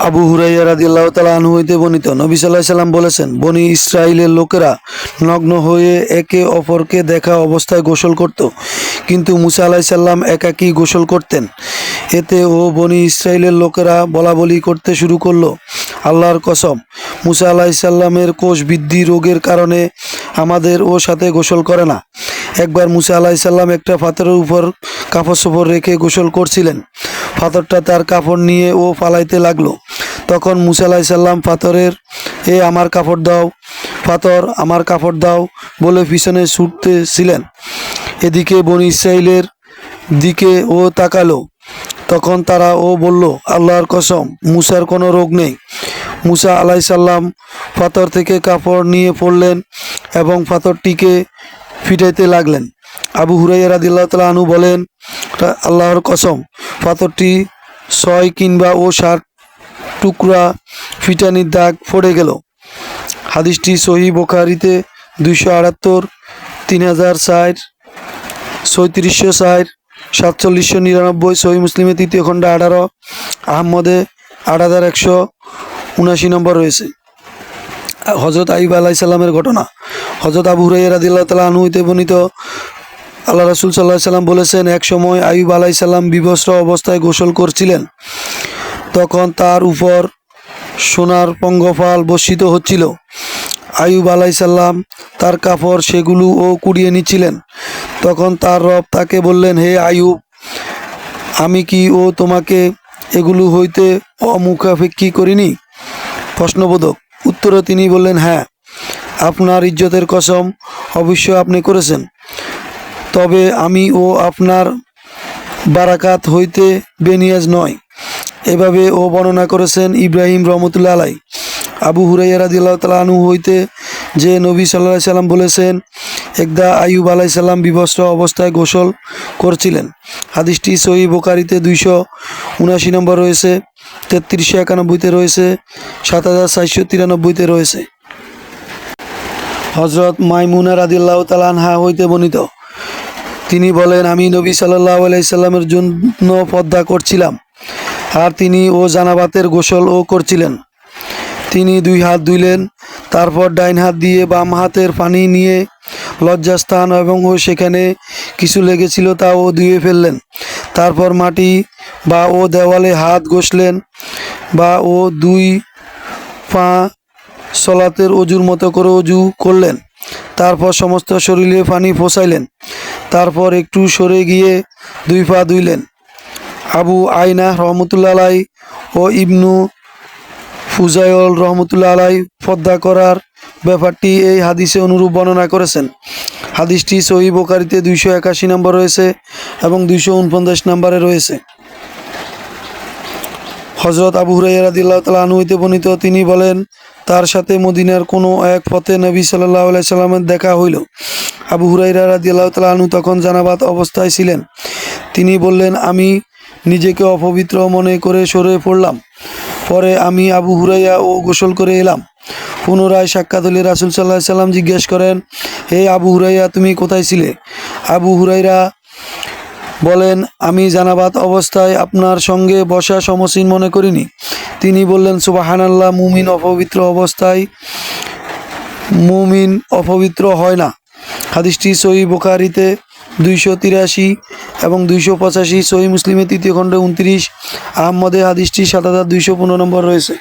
আবু হুরাইরা রাদিয়াল্লাহু তাআলা আনহু হইতে বর্ণিত, নবী সাল্লাল্লাহু আলাইহি সাল্লাম বলেছেন, বনী ইসরাইলের লোকেরা নগ্ন হয়ে একে অপরকে দেখা অবস্থায় গোসল করত, কিন্তু মুসা আলাইহিস সালাম একাকী গোসল করতেন। এতে বনী ইসরাইলের লোকেরা বলাবলি করতে শুরু করলো, আল্লাহর কসম, মুসা আলাইহিস সালামের কোষ বৃদ্ধি রোগের কারণে আমাদের সাথে গোসল করে না। একবার মুসা আলাইহিস সালাম একটা পাথরের উপর কাপড় চোপড় রেখে গোসল করছিলেন। পাথরটা তার কাপড় নিয়ে পালাইতে লাগলো। তখন মুসা আলাইহিস সালাম পাথরের, আমার কাপড় দাও, পাথর আমার কাপড় দাও বলে পিছনে ছুটতেছিলেন। এদিকে বনী ইসরাইলের দিকে তাকালো। তখন তারা বলল, আল্লাহর কসম, মুসার কোনো রোগ নেই। মুসা আলাইহিস সালাম পাথর থেকে কাপড় নিয়ে পড়লেন এবং পাথরটিকে ফিটাইতে লাগলেন। আবু হুরাইরা রাদিয়াল্লাহু তাআলা আনহু বলেন, আল্লাহর কসম, পাথরটি 6 কিংবা 7 টুকরা ফিটানির দাগ পড়ে গেল। হাদিসটি সহিহ বুখারীতে 278, 3004, 3604, 4799, সহিহ মুসলিমে 3য় খণ্ড 18, আহমদে 8179 নম্বর রয়েছে। হযরত আইয়ুব আলাইহিস সালামের ঘটনা। হযরত আবু হুরায়রা রাদিয়াল্লাহু তাআলা আনহু হইতে বর্ণিত, আল্লাহ রাসূল সাল্লাল্লাহু আলাইহি সাল্লাম বলেছেন, এক সময় আইয়ুব আলাইহিস সালাম বিবস্ত্র অবস্থায় গোসল করছিলেন। তখন তার উপর সোনার পঙ্গপাল বর্ষিত হচ্ছিল। আইয়ুব আলাইহিস সালাম তার কাপড় সেগুলো কুড়িয়ে নিচ্ছিলেন। তখন তার রব তাকে বললেন, হে আইয়ুব, আমি কি তোমাকে এগুলো হইতে অমুখাপেক্ষী করিনি? প্রশ্নবোধক। উত্তরে তিনি বললেন, হ্যাঁ, আপনার ইজ্জতের কসম, অবশ্যই আপনি করেছেন। তবে আমি আপনার বারাকাত হইতে বেনিয়াজ নয়। এভাবে বর্ণনা করেছেন ইব্রাহিম রহমতুল্লাহ আলাই। আবু হুরাইরা রাদিয়াল্লাহু তাআলা আনহু হইতে যে নবী সাল্লাল্লাহু আলাইহি সাল্লাম বলেছেন, একদা আইয়ুব আলাইহিস সালাম বিবস্ত্র অবস্থায় গোসল করছিলেন। হাদিসটি সহিহ বুখারীতে 279 নম্বর রয়েছে, 3391-তে রয়েছে, 7493-তে রয়েছে। হযরত মাইমুনা রাদিয়াল্লাহু তাআলা আনহা হইতে বর্ণিত, তিনি বলেন, আমি নবী সাল্লাল্লাহু আলাইহি সাল্লামের জন্য পর্দা করছিলাম, আর তিনি জানাবাতের গোসল করছিলেন। তিনি 2 হাত ধুইলেন, তারপর ডাইন হাত দিয়ে বাম হাতের পানি নিয়ে লজ্জাস্থান এবং সেখানে কিছু লেগেছিল তা ধুয়ে ফেললেন। তারপর মাটি বা দেওয়ালে হাত ঘষলেন বা 2 পা সলাতের অজুর মতো করে অজু করলেন। তারপর সমস্ত শরীরে পানি পৌঁছাইলেন। তারপর একটু সরে গিয়ে 2 পা ধুইলেন। আবু আয়না রহমতুল্লাহ আলাই ও ইবনু ফুজাইল রহমতুল্লাহ আলাই পর্দা করার ব্যাপারটি এই হাদিসে অনুরূপ বর্ণনা করেছেন। হাদিসটি সহিহ বুখারীতে 281 নম্বর রয়েছে এবং 249 নম্বরে রয়েছে। হযরত আবু হুরায়রা রাদিয়াল্লাহু তাআলা আনহু হইতে বর্ণিত, তিনি বলেন, তার সাথে মদিনার কোনো এক পথে নবী সাল্লাল্লাহু আলাইহি সাল্লামের দেখা হইল। আবু হুরায়রা রাদিয়াল্লাহু তাআলা আনহু তখন জানাবাত অবস্থায় ছিলেন। তিনি বললেন, আমি নিজেকে অপবিত্র মনে করে সরে পড়লাম। পরে আমি আবু হুরায়রা গোসল করে এলাম। পুনরায় সাক্ষাৎ হলে রাসূল সাল্লাল্লাহু আলাইহি সাল্লাম জিজ্ঞেস করেন, হে আবু হুরায়রা, তুমি কোথায় ছিলে? আবু হুরায়রা বলেন, আমি জানাবাত অবস্থায় আপনার সঙ্গে বসা সমসীন মনে করিনি। তিনি বললেন, সুবহানাল্লাহ, মুমিন অপবিত্র হয় না। হাদিসটি সহিহ বুখারীতে 283 এবং 285, সহিহ মুসলিমে 3য় খণ্ড 29, আহমদে হাদিসটি 7215 নম্বর রয়েছে।